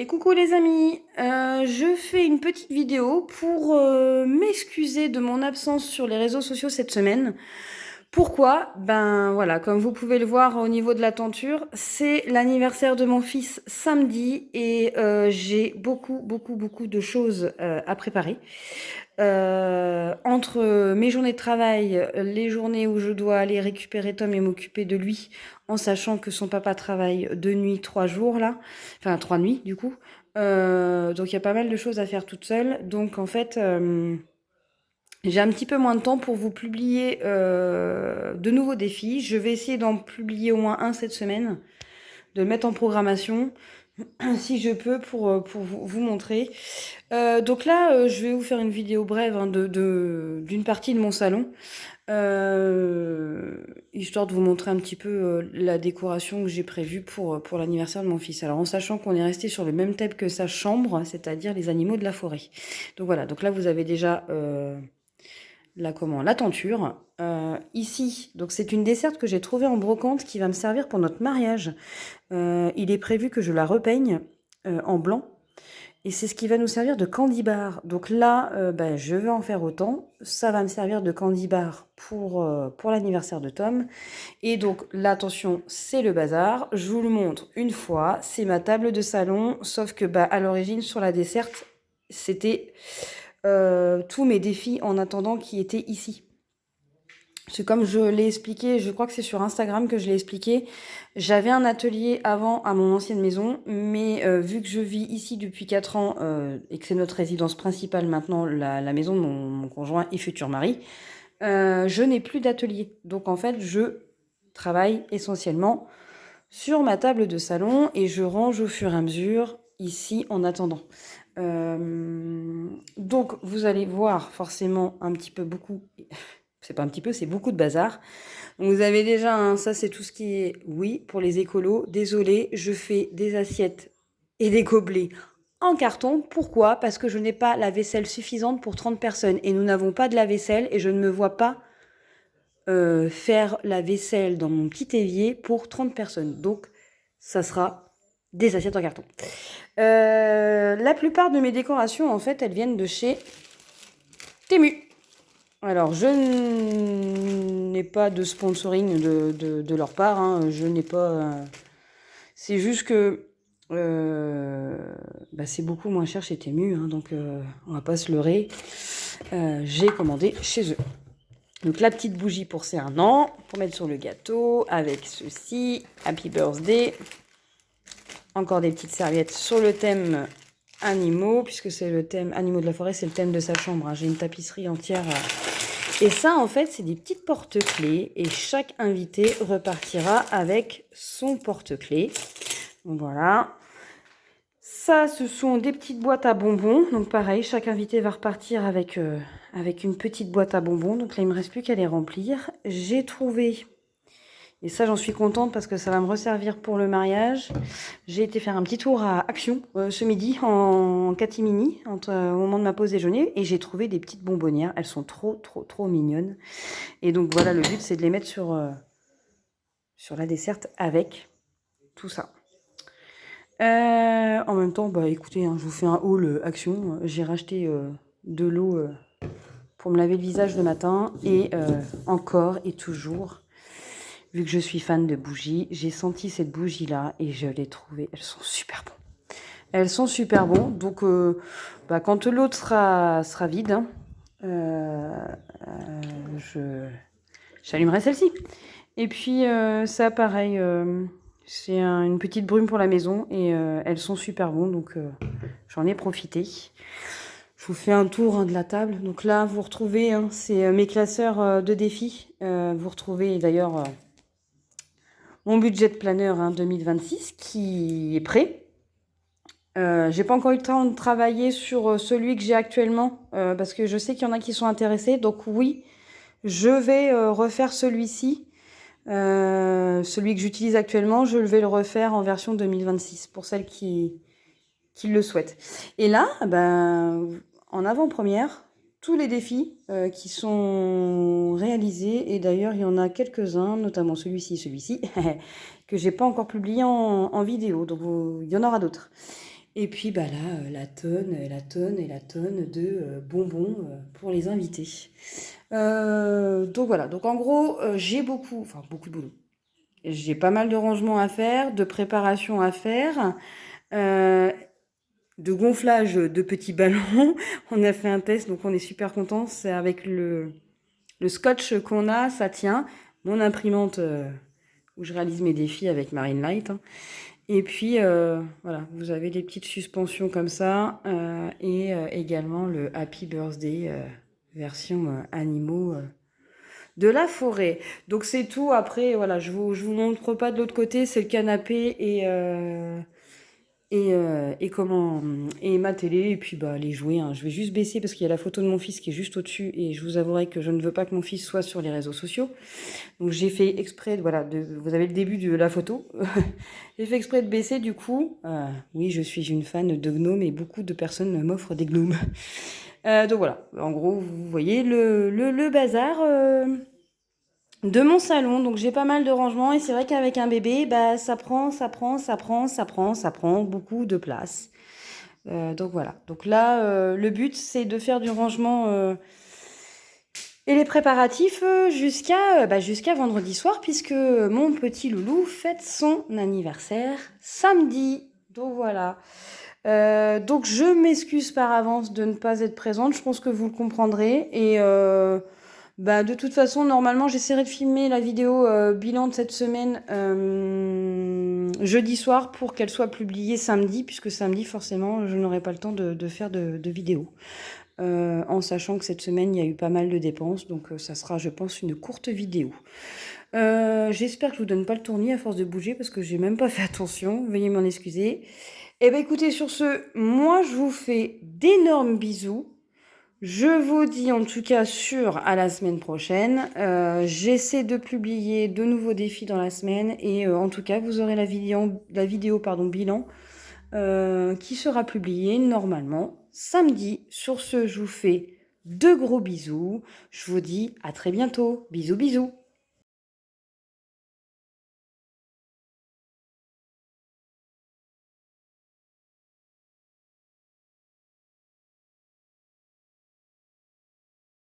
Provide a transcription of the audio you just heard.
Coucou les amis, je fais une petite vidéo pour m'excuser de mon absence sur les réseaux sociaux cette semaine. Pourquoi? Ben voilà, comme vous pouvez le voir au niveau de la tenture, c'est l'anniversaire de mon fils samedi et j'ai beaucoup de choses à préparer. Entre mes journées de travail, les journées où je dois aller récupérer Tom et m'occuper de lui, en sachant que son papa travaille 2 nuits, 3 jours là, enfin 3 nuits du coup. Donc il y a pas mal de choses à faire toute seule. Donc en fait, j'ai un petit peu moins de temps pour vous publier de nouveaux défis. Je vais essayer d'en publier au moins un cette semaine, de le mettre en programmation si je peux pour vous montrer. Donc là, je vais vous faire une vidéo brève hein, d'une partie de mon salon, histoire de vous montrer un petit peu la décoration que j'ai prévue pour l'anniversaire de mon fils. Alors en sachant qu'on est resté sur le même thème que sa chambre, c'est-à-dire les animaux de la forêt. Donc voilà, donc là vous avez déjà la tenture. Ici, donc c'est une desserte que j'ai trouvée en brocante qui va me servir pour notre mariage. Il est prévu que je la repeigne en blanc. Et c'est ce qui va nous servir de candy bar. Donc là, je vais en faire autant. Ça va me servir de candy bar pour l'anniversaire de Tom. Et donc là, attention, c'est le bazar. Je vous le montre une fois. C'est ma table de salon. Sauf que à l'origine, sur la desserte, c'était tous mes défis en attendant qui étaient ici. C'est comme je l'ai expliqué, je crois que c'est sur Instagram que je l'ai expliqué. J'avais un atelier avant à mon ancienne maison, mais vu que je vis ici depuis 4 ans et que c'est notre résidence principale maintenant, la maison de mon conjoint et futur mari, je n'ai plus d'atelier. Donc en fait, je travaille essentiellement sur ma table de salon et je range au fur et à mesure ici en attendant. Donc vous allez voir forcément un petit peu beaucoup... C'est pas un petit peu, c'est beaucoup de bazar. Donc vous avez déjà, ça c'est tout ce qui est, oui, pour les écolos. Désolé, je fais des assiettes et des gobelets en carton. Pourquoi? Parce que je n'ai pas la vaisselle suffisante pour 30 personnes. Et nous n'avons pas de la vaisselle et je ne me vois pas faire la vaisselle dans mon petit évier pour 30 personnes. Donc ça sera des assiettes en carton. La plupart de mes décorations, en fait, elles viennent de chez Temu. Alors, je n'ai pas de sponsoring de leur part, hein. Je n'ai pas... c'est juste que c'est beaucoup moins cher chez Temu, hein, donc on va pas se leurrer. J'ai commandé chez eux. Donc la petite bougie pour c'est un an, pour mettre sur le gâteau, avec ceci, Happy Birthday. Encore des petites serviettes sur le thème animaux, puisque c'est le thème animaux de la forêt, c'est le thème de sa chambre, hein. J'ai une tapisserie entière... Et ça, en fait, c'est des petites porte-clés. Et chaque invité repartira avec son porte-clés. Donc voilà. Ça, ce sont des petites boîtes à bonbons. Donc pareil, chaque invité va repartir avec une petite boîte à bonbons. Donc là, il ne me reste plus qu'à les remplir. J'ai trouvé, et ça, j'en suis contente parce que ça va me resservir pour le mariage. J'ai été faire un petit tour à Action ce midi en catimini au moment de ma pause déjeuner et j'ai trouvé des petites bonbonnières. Elles sont trop mignonnes. Et donc voilà, le but c'est de les mettre sur la desserte avec tout ça. En même temps, écoutez, hein, je vous fais un haul Action. J'ai racheté de l'eau pour me laver le visage le matin et encore et toujours... Vu que je suis fan de bougies, j'ai senti cette bougie-là et je l'ai trouvée. Elles sont super bonnes. Elles sont super bonnes. Donc, quand l'autre sera vide, hein, j'allumerai celle-ci. Et puis, ça, pareil, c'est une petite brume pour la maison et elles sont super bonnes. Donc, j'en ai profité. Je vous fais un tour de la table. Donc là, vous retrouvez, hein, c'est mes classeurs de défis. Vous retrouvez d'ailleurs... mon budget de planeur 2026 qui est prêt. J'ai pas encore eu le temps de travailler sur celui que j'ai actuellement parce que je sais qu'il y en a qui sont intéressés. Donc oui, je vais refaire celui-ci. Celui que j'utilise actuellement, je vais le refaire en version 2026 pour celles qui le souhaitent. Et là, en avant-première, tous les défis qui sont réalisés, et d'ailleurs il y en a quelques-uns, notamment celui-ci, que j'ai pas encore publié en vidéo, donc il y en aura d'autres. Et puis bah là, la tonne de bonbons pour les invités. Donc voilà, donc en gros, j'ai beaucoup de boulot. J'ai pas mal de rangements à faire, de préparation à faire, euh, de gonflage de petits ballons. On a fait un test, donc on est super content. C'est avec le scotch qu'on a, ça tient. Mon imprimante où je réalise mes défis avec Marine Light, hein. Et puis voilà, vous avez des petites suspensions comme ça et également le Happy Birthday version animaux de la forêt. Donc c'est tout. Après voilà, je vous montre pas de l'autre côté, c'est le canapé et comment et ma télé et puis bah les jouets, hein. Je vais juste baisser parce qu'il y a la photo de mon fils qui est juste au-dessus et je vous avouerai que je ne veux pas que mon fils soit sur les réseaux sociaux. Donc j'ai fait exprès, voilà, vous avez le début de la photo. J'ai fait exprès de baisser du coup. Oui, je suis une fan de gnomes et beaucoup de personnes m'offrent des gnomes. Donc voilà, en gros, vous voyez le bazar de mon salon. Donc j'ai pas mal de rangements et c'est vrai qu'avec un bébé, bah ça prend beaucoup de place. Donc voilà. Donc là, le but c'est de faire du rangement et les préparatifs jusqu'à vendredi soir, puisque mon petit loulou fête son anniversaire samedi. Donc voilà. Donc je m'excuse par avance de ne pas être présente. Je pense que vous le comprendrez. Et de toute façon, normalement, j'essaierai de filmer la vidéo bilan de cette semaine jeudi soir pour qu'elle soit publiée samedi, puisque samedi, forcément, je n'aurai pas le temps de faire de vidéo. En sachant que cette semaine, il y a eu pas mal de dépenses, donc ça sera, je pense, une courte vidéo. J'espère que je vous donne pas le tournis à force de bouger, parce que j'ai même pas fait attention, veuillez m'en excuser. Et ben écoutez, sur ce, moi je vous fais d'énormes bisous. Je vous dis en tout cas à la semaine prochaine. J'essaie de publier de nouveaux défis dans la semaine, et en tout cas, vous aurez la vidéo bilan qui sera publié normalement samedi. Sur ce, je vous fais de gros bisous. Je vous dis à très bientôt. Bisous, bisous.